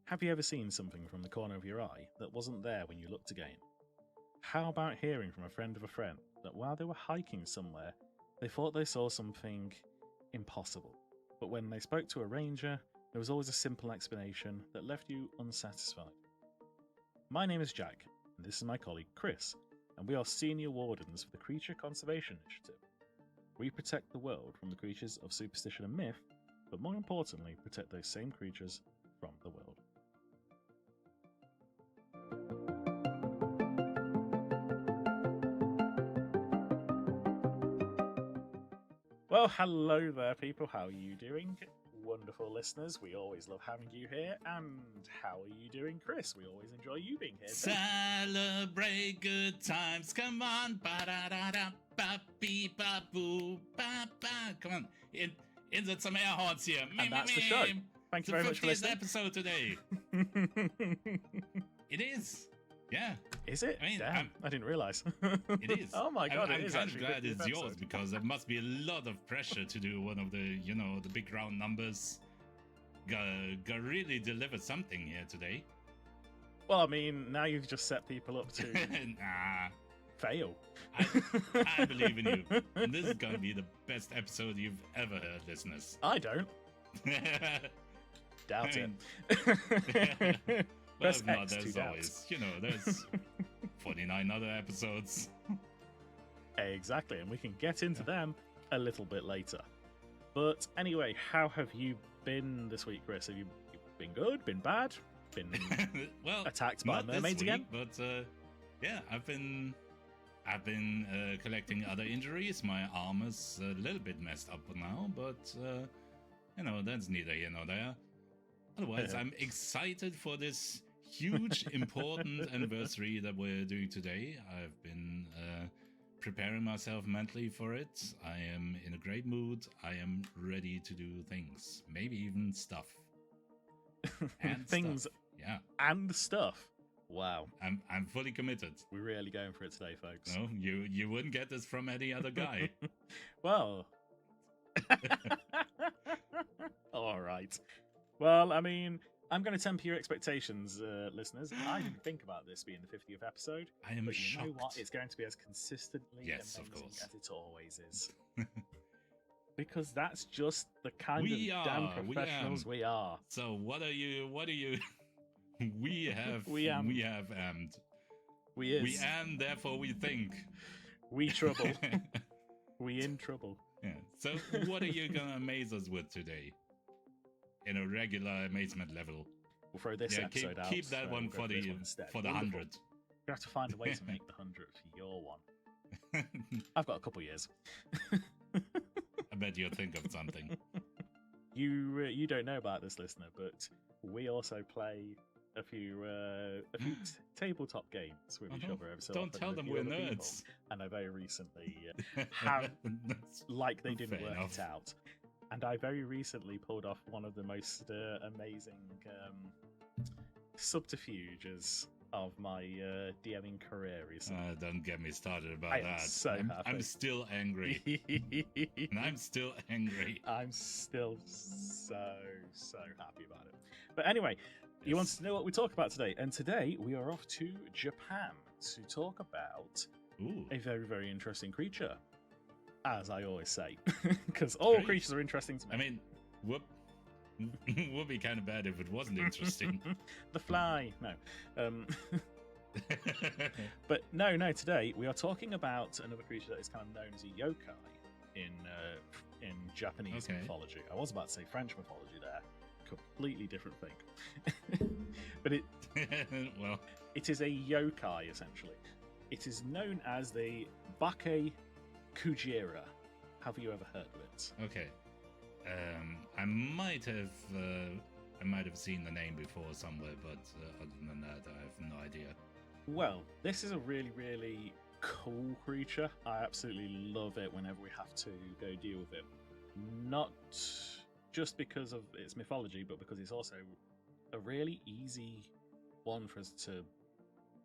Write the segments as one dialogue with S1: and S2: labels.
S1: Have you ever seen something from the corner of your eye that wasn't there when you looked again? How about hearing from a friend of a friend that while they were hiking somewhere, they thought they saw something impossible, but when they spoke to a ranger, there was always a simple explanation that left you unsatisfied? My name is Jack, and this is my colleague Chris, and we are senior wardens for the Creature Conservation Initiative. We protect the world from the creatures of superstition and myth, but more importantly, protect those same creatures from the world. Well, hello there, people. How are you doing? Wonderful listeners. We always love having you here. And how are you doing, Chris? We always enjoy you being here.
S2: Celebrate good times. Come on. Ba-da-da-da, ba-bee-ba-boo, ba-ba. Come on. Insert some air horns here.
S1: And that's the show. Thank you very much for listening.
S2: Episode today. It is. Yeah.
S1: Is it?
S2: I mean,
S1: damn, I didn't realise.
S2: It is.
S1: Oh my god,
S2: I'm
S1: it is
S2: kind
S1: actually
S2: of glad it's yours
S1: episode.
S2: because there must be a lot of pressure to do one of the, the big round numbers. Gotta really deliver something here today.
S1: Well, I mean, now you've just set people up to
S2: Nah.
S1: fail.
S2: I believe in you. And this is gonna be the best episode you've ever heard, listeners.
S1: I don't. Doubt
S2: I mean,
S1: it.
S2: Well,
S1: Press
S2: if not,
S1: X to
S2: there's
S1: doubt.
S2: always, there's 49 other episodes.
S1: Exactly, and we can get into them a little bit later. But anyway, how have you been this week, Chris? Have you been good? Been bad? Been
S2: well,
S1: attacked by
S2: not this
S1: mermaids
S2: week,
S1: again?
S2: But yeah, I've been collecting other injuries. My arm is a little bit messed up now, but that's neither here nor there. Otherwise, I'm excited for this huge, important anniversary that we're doing today. I've been preparing myself mentally for it. I am in a great mood. I am ready to do things, maybe even stuff. And
S1: Things
S2: stuff. Yeah,
S1: and stuff. Wow,
S2: I'm fully committed.
S1: we're really going for it today, folks.
S2: No, you wouldn't get this from any other guy.
S1: Well, all right. Well, I mean, I'm going to temper your expectations, listeners. I didn't think about this being the 50th episode.
S2: I am
S1: But
S2: shocked.
S1: you know what? It's going to be as consistently
S2: Yes, of
S1: amazing
S2: course.
S1: as it always is. Because that's just the kind
S2: We
S1: of
S2: are,
S1: damn professionals we are.
S2: So what are you? We have
S1: We am.
S2: ammed.
S1: We is.
S2: We am, therefore we think.
S1: We trouble. We in trouble.
S2: Yeah. So what are you gonna amaze us with today? In a regular amazement level.
S1: We'll throw this episode out.
S2: Keep that one
S1: we'll go
S2: for
S1: this
S2: the
S1: one instead.
S2: for the
S1: Wonderful.
S2: 100.
S1: You have to find a way to make the 100 your one. I've got a couple years.
S2: I bet you'll think of something.
S1: You don't know about this, listener, but we also play a few tabletop games with each other. Every so
S2: Don't
S1: often
S2: tell
S1: with
S2: them
S1: you
S2: we're
S1: other people.
S2: nerds.
S1: And I very recently have, like they didn't
S2: Fair
S1: work
S2: enough.
S1: it out. And I very recently pulled off one of the most amazing subterfuges of my DMing career recently.
S2: Don't get me started about
S1: I am
S2: that.
S1: so happy.
S2: I'm still angry. And I'm still angry.
S1: I'm still so happy about it. But anyway, you want to know what we talk about today, and today we are off to Japan to talk about
S2: Ooh.
S1: a very, very interesting creature, as I always say, because all
S2: Great.
S1: creatures are interesting to me.
S2: I mean, would be kind of bad if it wasn't interesting.
S1: The fly, no. But no, today we are talking about another creature that is kind of known as a yokai in Japanese
S2: Okay.
S1: mythology. I was about to say French mythology there. Completely different thing. But
S2: Well,
S1: it is a yokai, essentially. It is known as the Bake-Kujira. Have you ever heard of it?
S2: okay. I might have seen the name before somewhere, but other than that, I have no idea.
S1: Well, this is a really, really cool creature. I absolutely love it whenever we have to go deal with it. Not just because of its mythology, but because it's also a really easy one for us to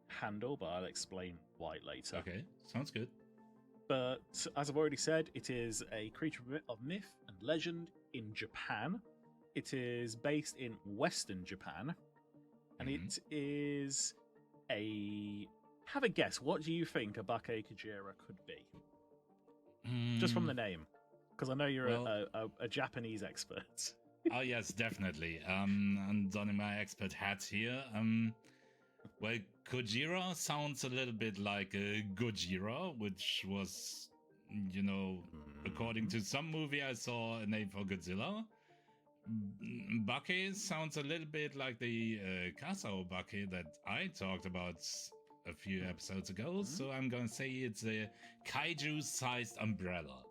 S1: handle, but I'll explain why later.
S2: Okay, sounds good.
S1: But as I've already said, it is a creature of myth and legend in Japan. It is based in Western Japan, and
S2: Mhm.
S1: it is a. Have a guess. What do you think a Bake-Kujira could be? Just from the name, because I know you're
S2: Well-
S1: a Japanese expert.
S2: Oh yes, definitely. I'm donning my expert hat here. Well, Kujira sounds a little bit like a Gojira, which was, according to some movie I saw, a name for Godzilla. Bake sounds a little bit like the Kasao Bake that I talked about a few episodes ago, so I'm gonna say it's a kaiju-sized umbrella.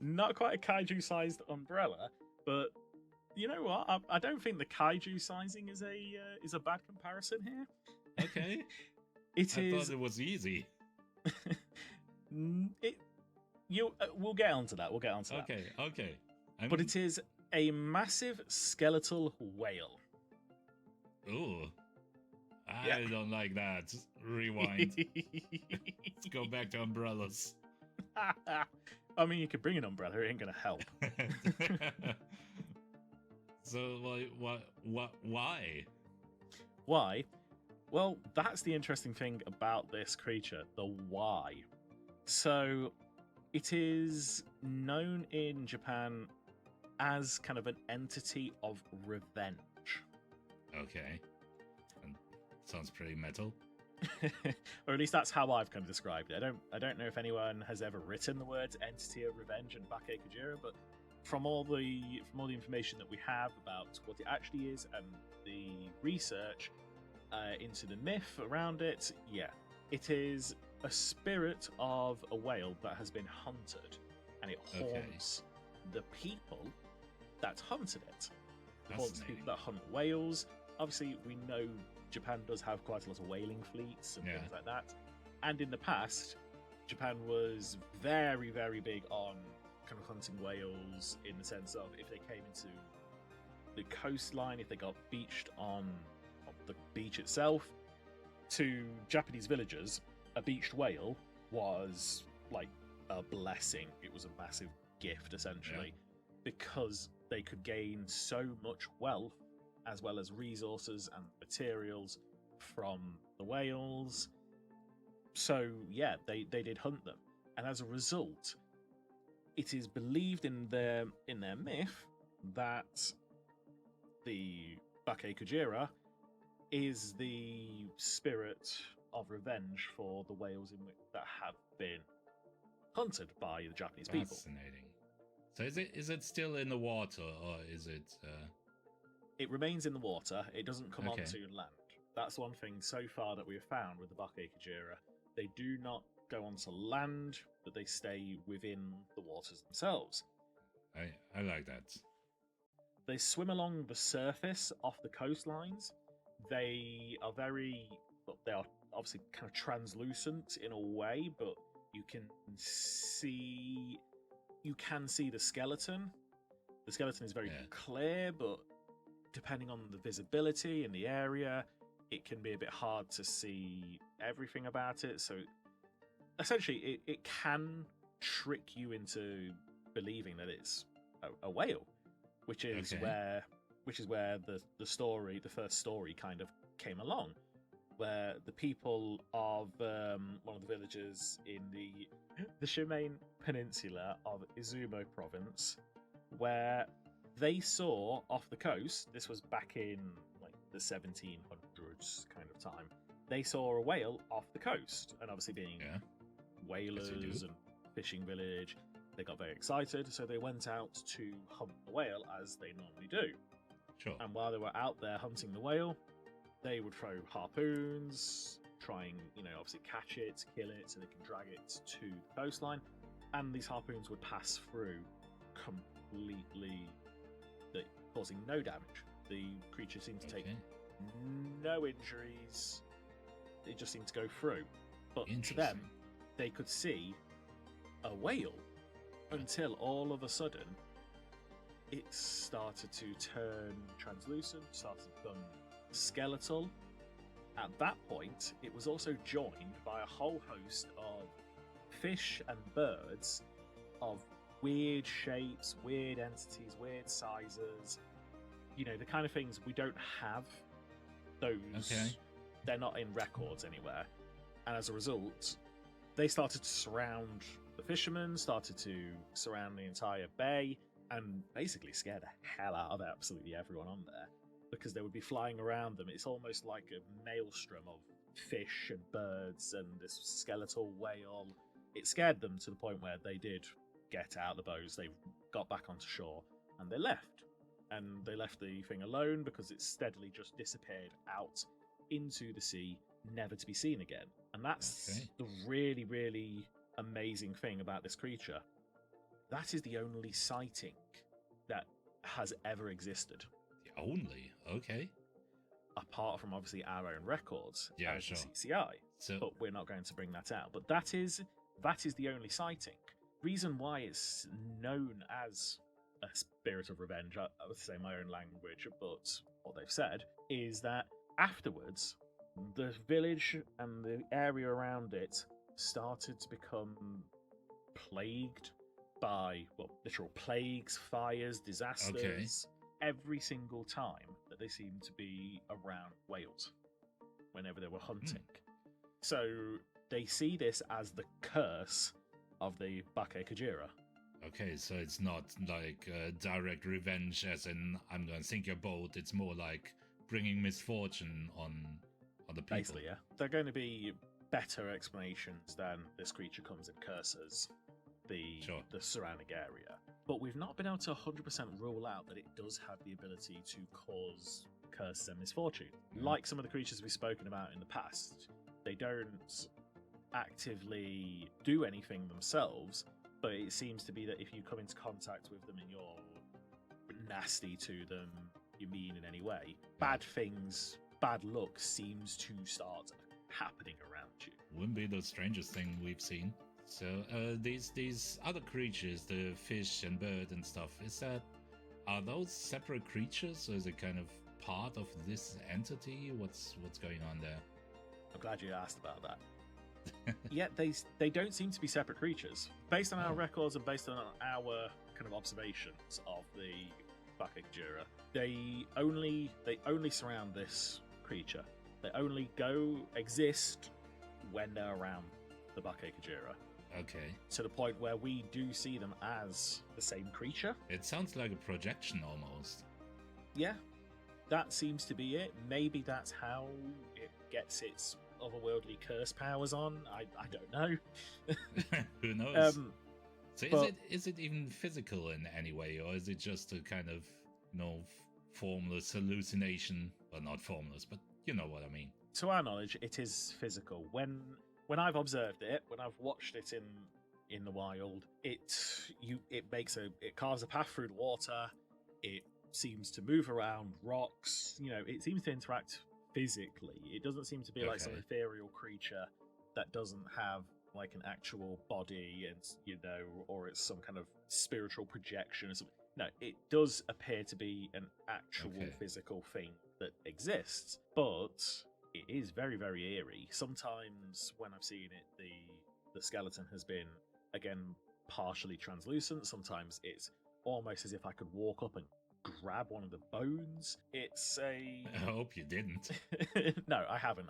S1: Not quite a kaiju-sized umbrella, but you know what? I don't think the kaiju sizing is a bad comparison here.
S2: Okay.
S1: It
S2: I
S1: is.
S2: thought it was easy.
S1: We'll get onto that. We'll get onto that.
S2: Okay.
S1: But it is a massive skeletal whale.
S2: Ooh. I
S1: Yeah.
S2: don't like that. Rewind. Let's go back to umbrellas.
S1: I mean, you could bring an umbrella; it ain't gonna help.
S2: So, why?
S1: Why? Well, that's the interesting thing about this creature, the why. So, it is known in Japan as kind of an entity of revenge.
S2: Okay. Sounds pretty metal.
S1: Or at least that's how I've kind of described it. I don't know if anyone has ever written the words entity of revenge and Bake-Kujira, but from all the information that we have about what it actually is and the research into the myth around it, yeah, it is a spirit of a whale that has been hunted, and it haunts the people that hunted it. It haunts people that hunt whales. Obviously, we know Japan does have quite a lot of whaling fleets and things like that. And in the past, Japan was very, very big on kind of hunting whales in the sense of if they came into the coastline, if they got beached on the beach itself, to Japanese villagers, a beached whale was like a blessing. It was a massive gift, essentially, because they could gain so much wealth as well as resources and materials from the whales. So yeah, they did hunt them, and as a result, it is believed in their myth that the Bake-Kujira is the spirit of revenge for the whales that have been hunted by the Japanese people.
S2: Fascinating. So is it still in the water, or is it?
S1: It remains in the water. It doesn't come onto land. That's one thing so far that we have found with the Bake-Kujira. They do not go onto land, but they stay within the waters themselves.
S2: I like that.
S1: They swim along the surface off the coastlines. They are they are obviously kind of translucent in a way, but you can see the skeleton. The skeleton is very clear, but depending on the visibility in the area, it can be a bit hard to see everything about it. So essentially, it can trick you into believing that it's a whale, which is where the story, the first story, kind of came along, where the people of one of the villages in the Shimane Peninsula of Izumo Province, where they saw off the coast, this was back in like the 1700s kind of time, they saw a whale off the coast, and obviously being whalers and fishing village, they got very excited, so they went out to hunt the whale as they normally do.
S2: Sure.
S1: And while they were out there hunting the whale, they would throw harpoons, trying, obviously catch it, kill it, so they can drag it to the coastline, and these harpoons would pass through completely, causing no damage. The creature seemed to take no injuries. It just seemed to go through. But to them, they could see a whale until all of a sudden it started to turn translucent, started to become skeletal. At that point, it was also joined by a whole host of fish and birds of weird shapes, weird entities, weird sizes. the kind of things we don't have those.
S2: Okay.
S1: They're not in records anywhere, and as a result, they started to surround the fishermen, started to surround the entire bay, and basically scare the hell out of absolutely everyone on there, because they would be flying around them. It's almost like a maelstrom of fish and birds and this skeletal whale. It scared them to the point where they did get out the bows, they got back onto shore, and they left. And they left the thing alone because it steadily just disappeared out into the sea, never to be seen again. And that's the really, really amazing thing about this creature. That is the only sighting that has ever existed.
S2: The only? Okay.
S1: Apart from obviously our own records,
S2: Yeah,
S1: as
S2: sure.
S1: the CCI.
S2: So,
S1: But we're not going to bring that out. But that is the only sighting. Reason why it's known as a spirit of revenge, I would say my own language, but what they've said is that afterwards, the village and the area around it started to become plagued by, well, literal plagues, fires, disasters, every single time that they seemed to be around Wales, whenever they were hunting. So they see this as the curse of the Bake-Kujira.
S2: Okay, so it's not like direct revenge as in, I'm going to sink your boat. It's more like bringing misfortune on the people.
S1: Basically, yeah. There are going to be better explanations than this creature comes and curses the surrounding area. But we've not been able to 100% rule out that it does have the ability to cause curses and misfortune. Like some of the creatures we've spoken about in the past, they don't actively do anything themselves, but it seems to be that if you come into contact with them and you're nasty to them, you mean in any way, bad things, bad luck seems to start happening around you.
S2: Wouldn't be the strangest thing we've seen. So these other creatures, the fish and bird and stuff, are those separate creatures, or is it kind of part of this entity? What's going on there?
S1: I'm glad you asked about that. Yeah, they don't seem to be separate creatures. Based on our records and based on our kind of observations of the Bake-Kujira, they only surround this creature. They only exist when they're around the Bake-Kujira.
S2: Okay.
S1: To the point where we do see them as the same creature.
S2: It sounds like a projection almost.
S1: Yeah, that seems to be it. Maybe that's how it gets its otherworldly curse powers on. I don't know.
S2: Who knows? So is it even physical in any way, or is it just a kind of formless hallucination? Well, not formless, but you know what I mean.
S1: To our knowledge, it is physical. When I've observed it, when I've watched it in the wild, it carves a path through the water. It seems to move around rocks. It seems to interact physically. It doesn't seem to be like some ethereal creature that doesn't have like an actual body and or it's some kind of spiritual projection or something. No, it does appear to be an actual physical thing that exists, but it is very, very eerie. Sometimes when I've seen it, the skeleton has been, again, partially translucent. Sometimes it's almost as if I could walk up and grab one of the bones. I
S2: hope you didn't.
S1: No, I haven't.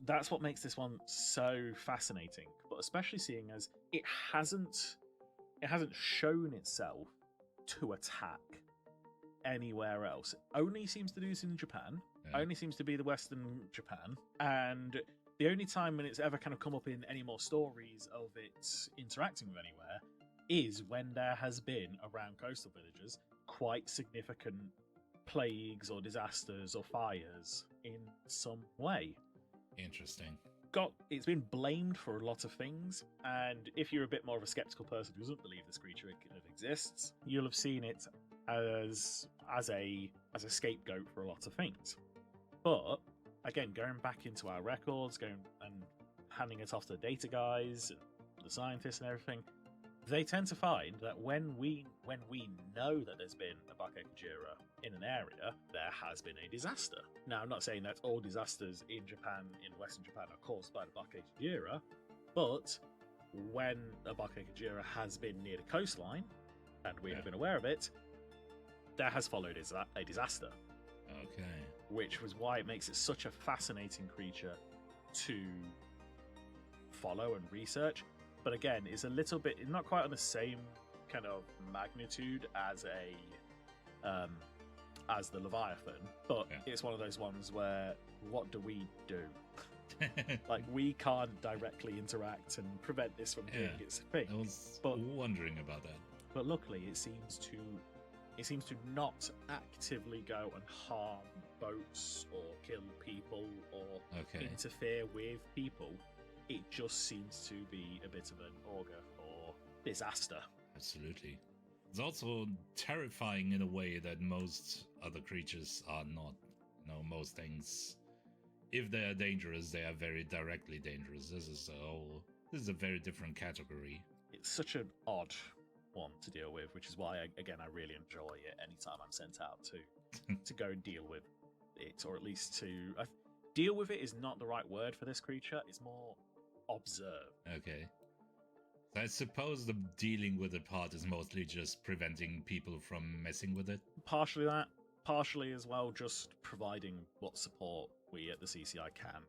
S1: That's what makes this one so fascinating, but especially seeing as it hasn't shown itself to attack anywhere else. It only seems to do this in Japan. Only seems to be the Western Japan, and the only time when it's ever kind of come up in any more stories of it interacting with anywhere is when there has been around coastal villages quite significant plagues or disasters or fires in some way.
S2: Interesting.
S1: It's been blamed for a lot of things, and if you're a bit more of a skeptical person who doesn't believe this creature exists, you'll have seen it as a scapegoat for a lot of things. But again, going back into our records, going and handing it off to the data guys, the scientists and everything, they tend to find that when we know that there's been a Bake-Kujira in an area, there has been a disaster. Now, I'm not saying that all disasters in Japan, in Western Japan, are caused by the Bake-Kujira, but when a Bake-Kujira has been near the coastline, and we have been aware of it, there has followed a disaster,
S2: Okay.
S1: which was why it makes it such a fascinating creature to follow and research. But again, it's a little bit not quite on the same kind of magnitude as as the Leviathan, but it's one of those ones where what do we do? Like, we can't directly interact and prevent this from doing its thing.
S2: I was wondering about that.
S1: But luckily, it seems to not actively go and harm boats or kill people or interfere with people. It just seems to be a bit of an auger or disaster.
S2: Absolutely. It's also terrifying in a way that most other creatures are not. You know, most things, if they are dangerous, they are very directly dangerous. This is a very different category.
S1: It's such an odd one to deal with, which is why, again, I really enjoy it anytime I'm sent out to go and deal with it, or at least to... deal with it is not the right word for this creature. It's more observe.
S2: Okay. So I suppose the dealing with it part is mostly just preventing people from messing with it?
S1: Partially that. Partially as well just providing what support we at the CCI can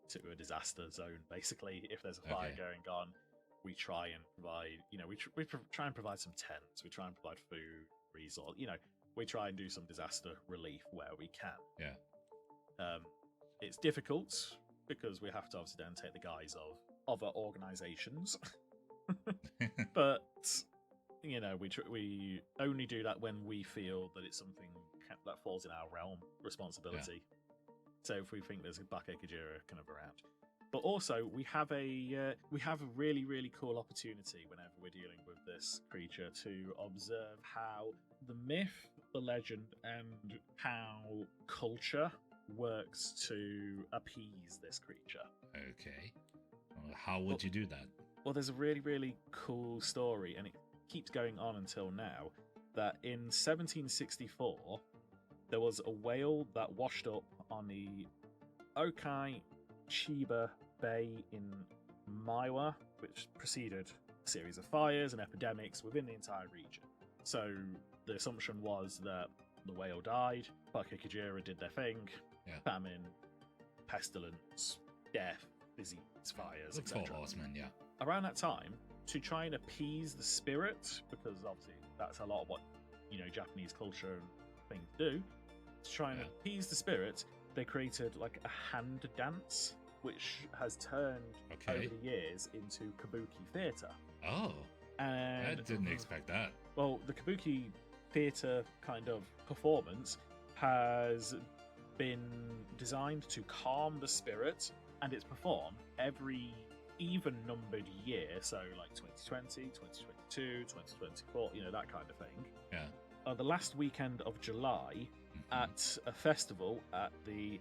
S1: to a disaster zone. Basically, if there's a fire going on, we try and provide, we try and provide some tents, we try and provide food, resource, we try and do some disaster relief where we can.
S2: Yeah.
S1: It's difficult because we have to obviously then take the guise of other organizations. But, we only do that when we feel that it's something that falls in our realm responsibility. Yeah. So if we think there's a Bake-Kujira kind of around. But also, we have a really, really cool opportunity whenever we're dealing with this creature to observe how the myth, the legend, and how culture works to appease this creature.
S2: Okay. Well, how would you do that?
S1: Well, there's a really, really cool story, and it keeps going on until now, that in 1764, there was a whale that washed up on the Okai-Chiba Bay in Maiwa, which preceded a series of fires and epidemics within the entire region. So the assumption was that the whale died, Bake-Kujira did their thing, famine, pestilence, death, disease, fires, etc.
S2: The 4 horsemen, yeah.
S1: Around that time, to try and appease the spirit, because obviously that's a lot of what, Japanese culture and things do, to try and appease the spirit, they created like a hand dance, which has turned over the years into kabuki theatre.
S2: Oh,
S1: and
S2: I didn't expect that.
S1: Well, the kabuki theatre kind of performance has been designed to calm the spirit, and it's performed every even-numbered year, so like 2020, 2022, 2024, that kind of thing.
S2: Yeah.
S1: The last weekend of July, at a festival at the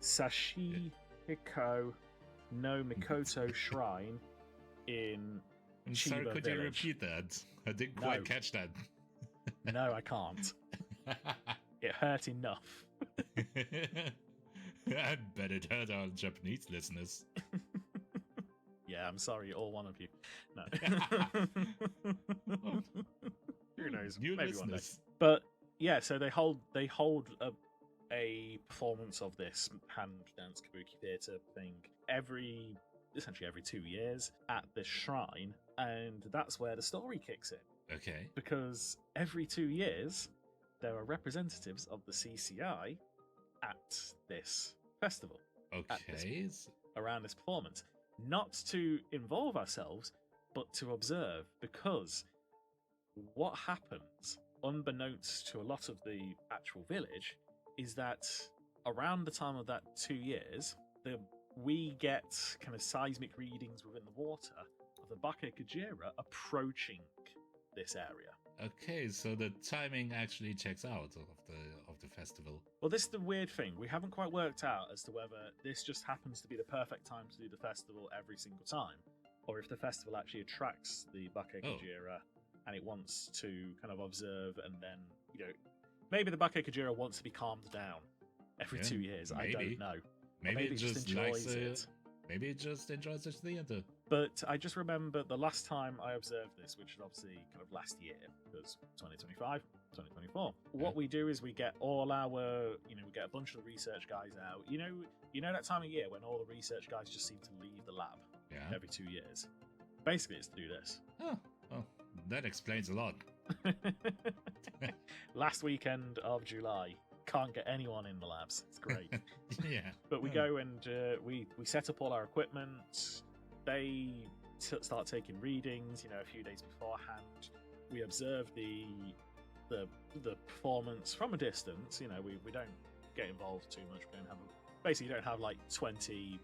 S1: Sashihiko no Mikoto Shrine in
S2: Sorry,
S1: Chiba
S2: could
S1: Village.
S2: you repeat that? I didn't quite catch that.
S1: No, I can't. It hurt enough.
S2: I bet it hurt our Japanese listeners.
S1: Yeah, I'm sorry, all one of you. No. Who knows?
S2: New
S1: Maybe
S2: listeners.
S1: one day. But yeah, so they hold a performance of this hand dance kabuki theatre thing essentially every 2 years at this shrine, and that's where the story kicks in.
S2: Okay.
S1: Because every 2 years there are representatives of the CCI at this festival.
S2: Okay.
S1: Around this performance. Not to involve ourselves, but to observe, because what happens, unbeknownst to a lot of the actual village, is that around the time of that 2 years, we get kind of seismic readings within the water of the Bake-Kujira approaching this area.
S2: Okay, so the timing actually checks out of the festival.
S1: Well, this is the weird thing. We haven't quite worked out as to whether this just happens to be the perfect time to do the festival every single time, or if the festival actually attracts the Bake-Kujira and it wants to kind of observe, and then, maybe the Bake-Kujira wants to be calmed down every 2 years. Maybe. I don't know.
S2: Maybe it just
S1: enjoys it.
S2: Maybe it just enjoys the theater.
S1: But I just remember the last time I observed this, which is obviously kind of last year, because 2025, 2024. What we do is we get all our, we get a bunch of the research guys out. You know that time of year when all the research guys just seem to leave the lab every 2 years. Basically, it's to do this.
S2: Oh, well, that explains a lot.
S1: Last weekend of July, can't get anyone in the labs. It's great.
S2: Yeah.
S1: But we go and we set up all our equipment. They start taking readings, a few days beforehand. We observe the performance from a distance. We don't get involved too much. We don't have like 20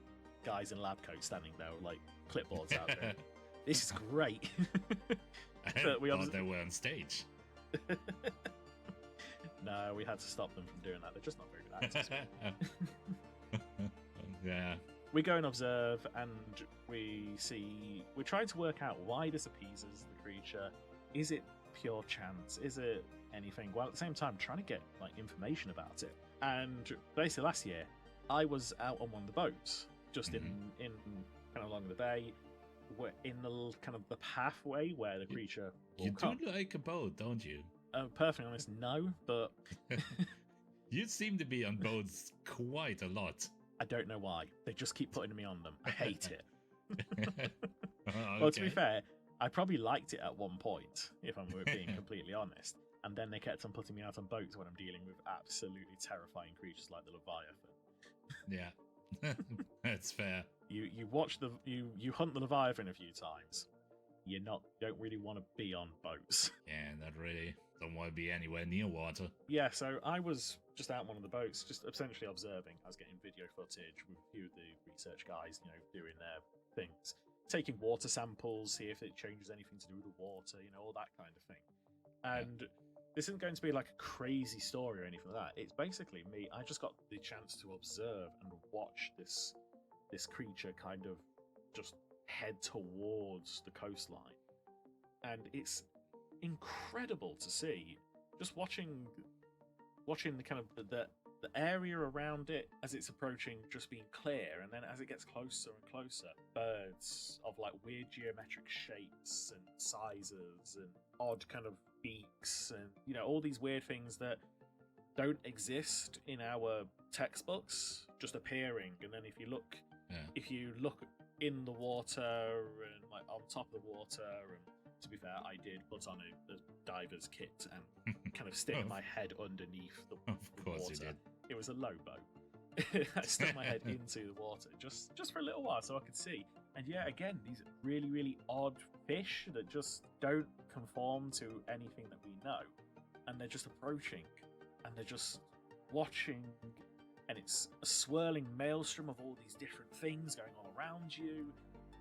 S1: guys in lab coats standing there with like clipboards out there. This is great.
S2: I thought they were on stage.
S1: No, we had to stop them from doing that. They're just not very good actors.
S2: Yeah.
S1: We go and observe, and we're trying to work out why this appeases the creature. Is it pure chance? Is it anything? While at the same time trying to get like information about it. And basically last year, I was out on one of the boats, just in kind of along the bay. We're in the kind of the pathway where the creature will come.
S2: Do like a boat, don't you?
S1: Perfectly honest, no, but
S2: you seem to be on boats quite a lot.
S1: I don't know why. They just keep putting me on them. I hate it.
S2: Okay.
S1: Well, to be fair, I probably liked it at one point, if I'm being completely honest. And then they kept on putting me out on boats when I'm dealing with absolutely terrifying creatures like the Leviathan.
S2: Yeah, that's fair.
S1: You hunt the Leviathan a few times. You don't really want to be on boats.
S2: Yeah, not really. Don't want to be anywhere near water.
S1: Yeah, so I was just out on one of the boats, just essentially observing. I was getting video footage with a few of the research guys, doing their things. Taking water samples, see if it changes anything to do with the water, all that kind of thing. And this isn't going to be like a crazy story or anything like that. It's basically me. I just got the chance to observe and watch this creature kind of just head towards the coastline. And it's incredible to see, just watching the kind of the area around it as it's approaching just being clear, and then as it gets closer and closer, birds of like weird geometric shapes and sizes and odd kind of beaks and all these weird things that don't exist in our textbooks just appearing. And then if you look in the water and like on top of the water, and to be fair, I did put on a diver's kit and kind of stick my head underneath the water.
S2: You did.
S1: It was a low boat. I stuck my head into the water just for a little while so I could see. And yeah, again, these really, really odd fish that just don't conform to anything that we know. And they're just approaching, and they're just watching, and it's a swirling maelstrom of all these different things going on around you,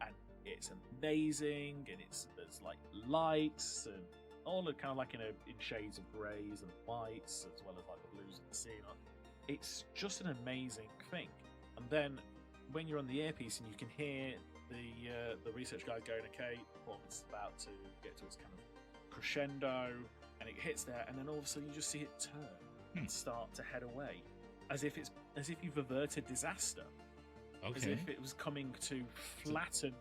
S1: and it's amazing, and there's like lights and all kind of like in shades of greys and whites, as well as like the blues and the sea. It's just an amazing thing. And then when you're on the earpiece and you can hear the research guys going, okay, performance is about to get to its kind of crescendo, and it hits there, and then all of a sudden you just see it turn and start to head away, as if you've averted disaster.
S2: Okay.
S1: As if it was coming to flatten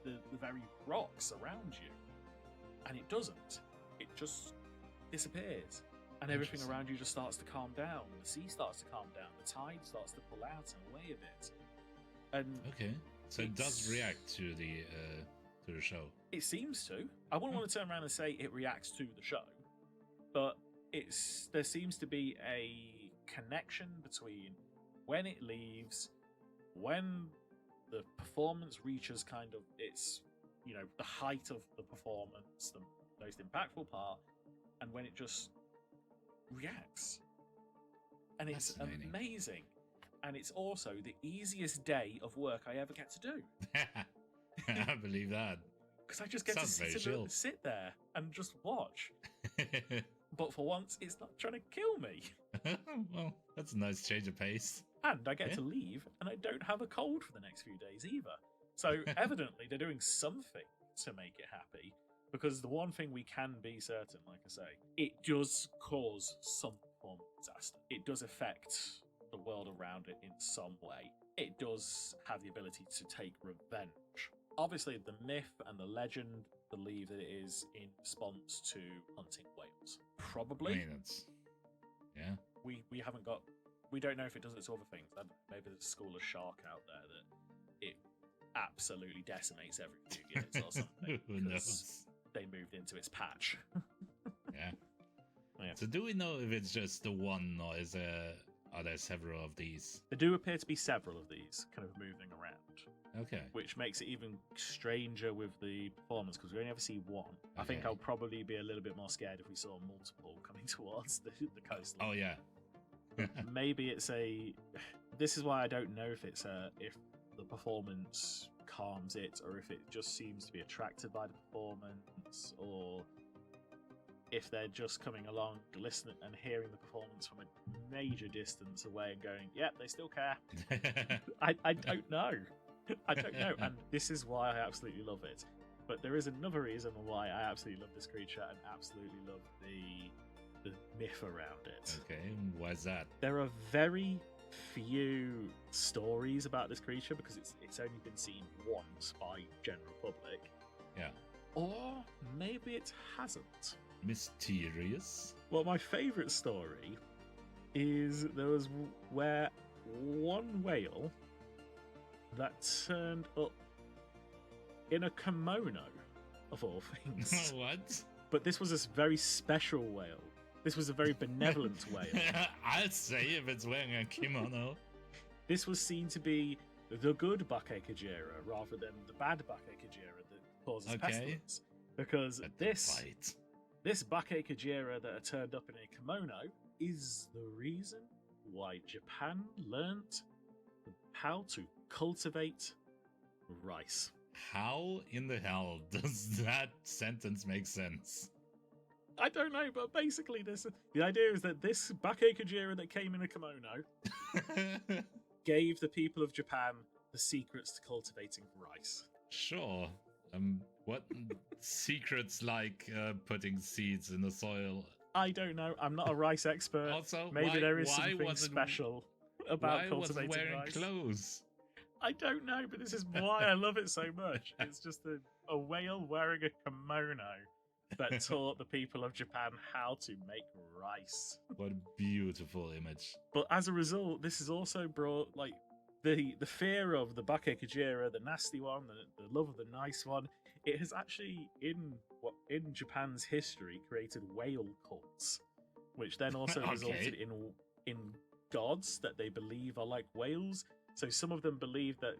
S1: the very rocks around you. And it doesn't. It just disappears. And everything around you just starts to calm down. The sea starts to calm down. The tide starts to pull out and away a bit. And
S2: okay. So it does react to the show.
S1: It seems to. I wouldn't want to turn around and say it reacts to the show, but there seems to be a connection between when it leaves, when the performance reaches kind of its, the height of the performance, the most impactful part, and when it just reacts. And it's amazing. And it's also the easiest day of work I ever get to do.
S2: I believe that.
S1: Because I just get to sit there and just watch. But for once, it's not trying to kill me.
S2: Well, that's a nice change of pace.
S1: And I get to leave, and I don't have a cold for the next few days either. So evidently, they're doing something to make it happy. Because the one thing we can be certain, like I say, it does cause some form of disaster. It does affect the world around it in some way. It does have the ability to take revenge obviously the myth and the legend believe that it is in response to hunting whales. Probably.
S2: I mean, it's... Yeah.
S1: We haven't got... We don't know if it does it to other things. Maybe there's a school of shark out there that it absolutely decimates every few years or something.
S2: Who knows?
S1: They moved into its patch.
S2: Yeah.
S1: Yeah.
S2: So do we know if it's just the one, or are there several of these?
S1: There do appear to be several of these kind of moving around.
S2: Okay.
S1: Which makes it even stranger with the performance, because we only ever see one. I think I'll probably be a little bit more scared if we saw multiple coming towards the coastline.
S2: Oh, yeah.
S1: Maybe it's a... This is why I don't know if it's if the performance calms it, or if it just seems to be attracted by the performance, or if they're just coming along, listening and hearing the performance from a major distance away and going, yep, they still care. I don't know. I don't know. And this is why I absolutely love it. But there is another reason why I absolutely love this creature and absolutely love the myth around it.
S2: Okay, why's that?
S1: There are very few stories about this creature because it's only been seen once by general public.
S2: Yeah.
S1: Or maybe it hasn't.
S2: Mysterious?
S1: Well, my favourite story is there was where one whale that turned up in a kimono, of all things.
S2: What?
S1: But this was a very special whale. This was a very benevolent whale.
S2: I'd say if it's wearing a kimono.
S1: This was seen to be the good Bake-Kujira rather than the bad Bake-Kujira that causes pestilence. Because this Bake-Kujira that turned up in a kimono is the reason why Japan learnt how to cultivate rice.
S2: How in the hell does that sentence make sense?
S1: I don't know, but basically the idea is that this Bake-Kujira that came in a kimono gave the people of Japan the secrets to cultivating rice.
S2: Sure. What secrets like putting seeds in the soil?
S1: I don't know. I'm not a rice expert.
S2: Also,
S1: maybe there is something special about cultivating
S2: wearing
S1: rice.
S2: Clothes?
S1: I don't know, but this is why I love it so much. It's just a whale wearing a kimono that taught the people of Japan how to make rice.
S2: What a beautiful image.
S1: But as a result, this has also brought like the fear of the Bake-Kujira, the nasty one, the love of the nice one. It has actually in Japan's history created whale cults, which then also resulted in gods that they believe are like whales. So some of them believe that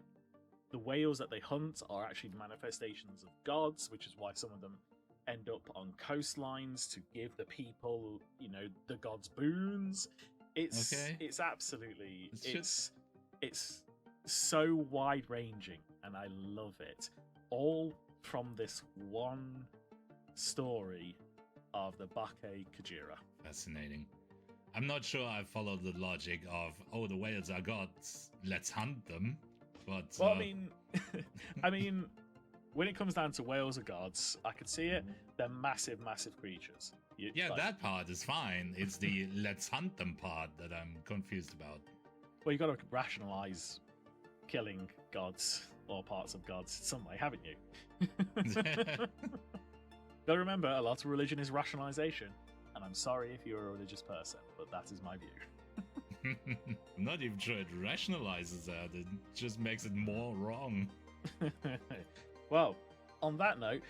S1: the whales that they hunt are actually manifestations of gods, which is why some of them end up on coastlines to give the people, the gods boons. It's absolutely it's so wide ranging, and I love it. All from this one story of the Bake-Kujira.
S2: Fascinating. I'm not sure I followed the logic of, the whales are gods, let's hunt them. But
S1: well, I mean, when it comes down to whales are gods, I could see it. They're massive, massive creatures.
S2: That part is fine. It's the let's hunt them part that I'm confused about.
S1: Well, you've got to rationalize killing gods or parts of gods some way, haven't you? Got to remember, a lot of religion is rationalization. And I'm sorry if you're a religious person, but that is my view.
S2: I'm not even sure it rationalizes that. It just makes it more wrong.
S1: Well, on that note,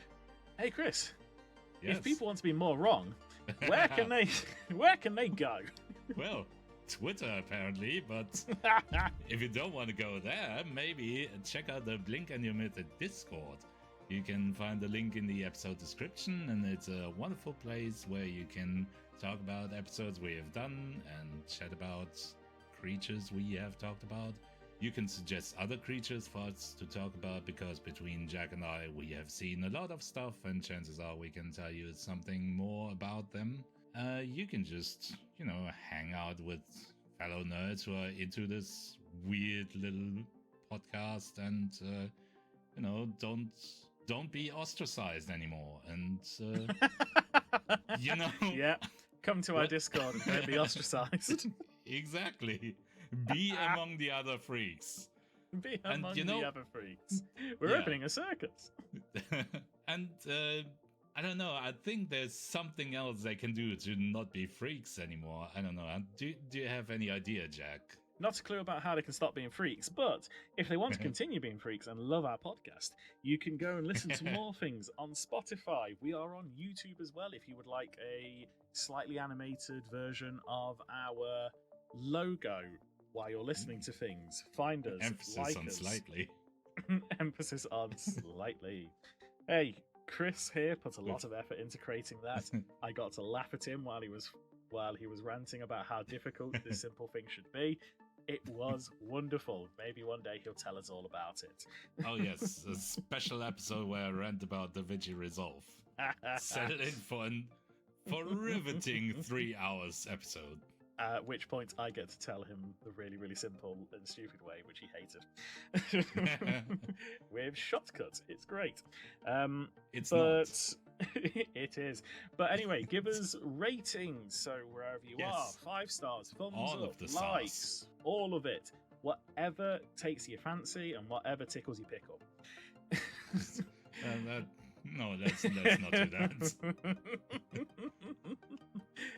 S1: hey Chris,
S2: yes.
S1: If people want to be more wrong, where can they go?
S2: Well, Twitter apparently, but if you don't want to go there, maybe check out the Blink and Your Myth Discord. You can find the link in the episode description, and it's a wonderful place where you can talk about episodes we have done and chat about creatures we have talked about. You can suggest other creatures for us to talk about, because between Jack and I, we have seen a lot of stuff, and chances are we can tell you something more about them. You can just, hang out with fellow nerds who are into this weird little podcast and, don't be ostracized anymore. And,
S1: Yeah, come to our Discord and don't be ostracized.
S2: Exactly. Be among the other freaks.
S1: Be
S2: And,
S1: among
S2: you know-
S1: the other freaks. We're
S2: Yeah.
S1: opening a circus.
S2: And I don't know. I think there's something else they can do to not be freaks anymore. I don't know. Do you have any idea, Jack?
S1: Not a clue about how they can stop being freaks, but if they want to continue being freaks and love our podcast, you can go and listen to more things on Spotify. We are on YouTube as well if you would like a slightly animated version of our logo while you're listening to things. Find us,
S2: Emphasis
S1: like
S2: on
S1: us.
S2: slightly.
S1: Emphasis on slightly. Hey, Chris here put a lot of effort into creating that. I got to laugh at him while he was ranting about how difficult this simple thing should be. It was wonderful. Maybe one day he'll tell us all about it.
S2: Oh yes, a special episode where I rant about DaVinci Resolve. Set it in for a riveting 3 hours episode.
S1: At which point I get to tell him the really, really simple and stupid way, which he hated. With shortcuts. It's great.
S2: It's
S1: but it is. But anyway, give us ratings. So wherever you are, 5 stars, thumbs
S2: All
S1: up,
S2: of the stars.
S1: likes, all of it. Whatever takes your fancy and whatever tickles your pickle.
S2: No, let's not do that.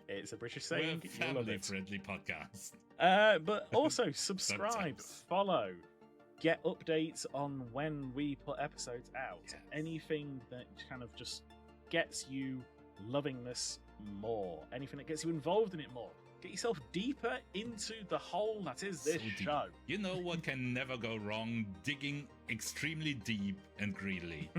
S1: It's a British
S2: We're
S1: saying.
S2: a
S1: You'll love it.
S2: family-friendly podcast.
S1: But also subscribe,
S2: Sometimes.
S1: follow, get updates on when we put episodes out.
S2: Yes.
S1: Anything that kind of just gets you loving this more. Anything that gets you involved in it more. Get yourself deeper into the hole that is this
S2: So deep.
S1: show.
S2: You know what can never go wrong? Digging extremely deep and greedily.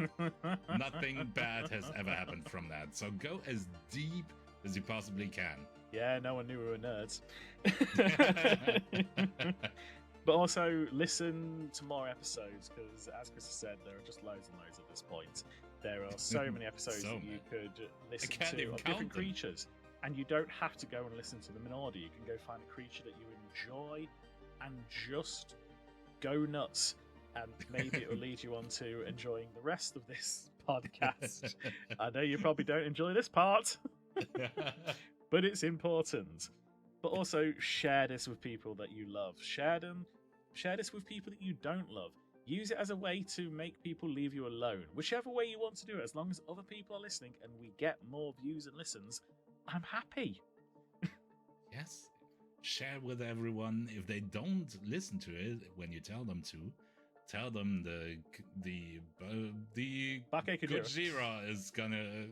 S2: Nothing bad has ever happened from that. So go as deep as you possibly can.
S1: Yeah, no one knew we were nerds. But also listen to more episodes because, as Chris has said, there are just loads and loads at this point. There are so many episodes
S2: So
S1: that you
S2: many.
S1: could listen
S2: can't
S1: to
S2: even
S1: of
S2: count
S1: different
S2: them.
S1: creatures, and you don't have to go and listen to them in order. You can go find a creature that you enjoy and just go nuts, and maybe it will lead you on to enjoying the rest of this podcast. I know you probably don't enjoy this part, but it's important. But also share this with people that you love. Share this with people that you don't love. Use it as a way to make people leave you alone. Whichever way you want to do it, as long as other people are listening and we get more views and listens, I'm happy.
S2: Yes. Share with everyone. If they don't listen to it when you tell them to, tell them the
S1: Bake-Kujira.
S2: Kujira is gonna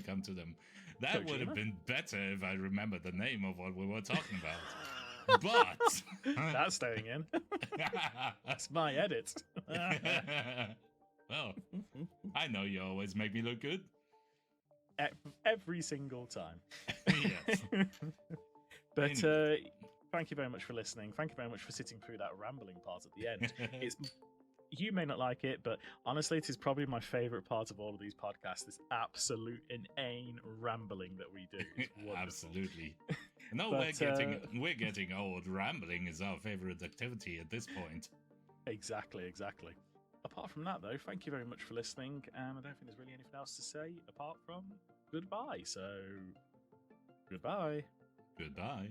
S2: come to them. That would
S1: Kojima?
S2: have been better if I remembered the name of what we were talking about. But
S1: That's staying in. That's my edit.
S2: well, I know you always make me look good.
S1: Every single time.
S2: Yes.
S1: But
S2: Anyway.
S1: thank you very much for listening. Thank you very much for sitting through that rambling part at the end. You may not like it, but honestly, it is probably my favorite part of all of these podcasts. This absolute inane rambling that we do. It's wonderful.
S2: Absolutely. No,
S1: But,
S2: we're getting old. Rambling is our favorite activity at this point.
S1: Exactly. Apart from that, though, thank you very much for listening. I don't think there's really anything else to say apart from goodbye. So, goodbye.
S2: Goodbye.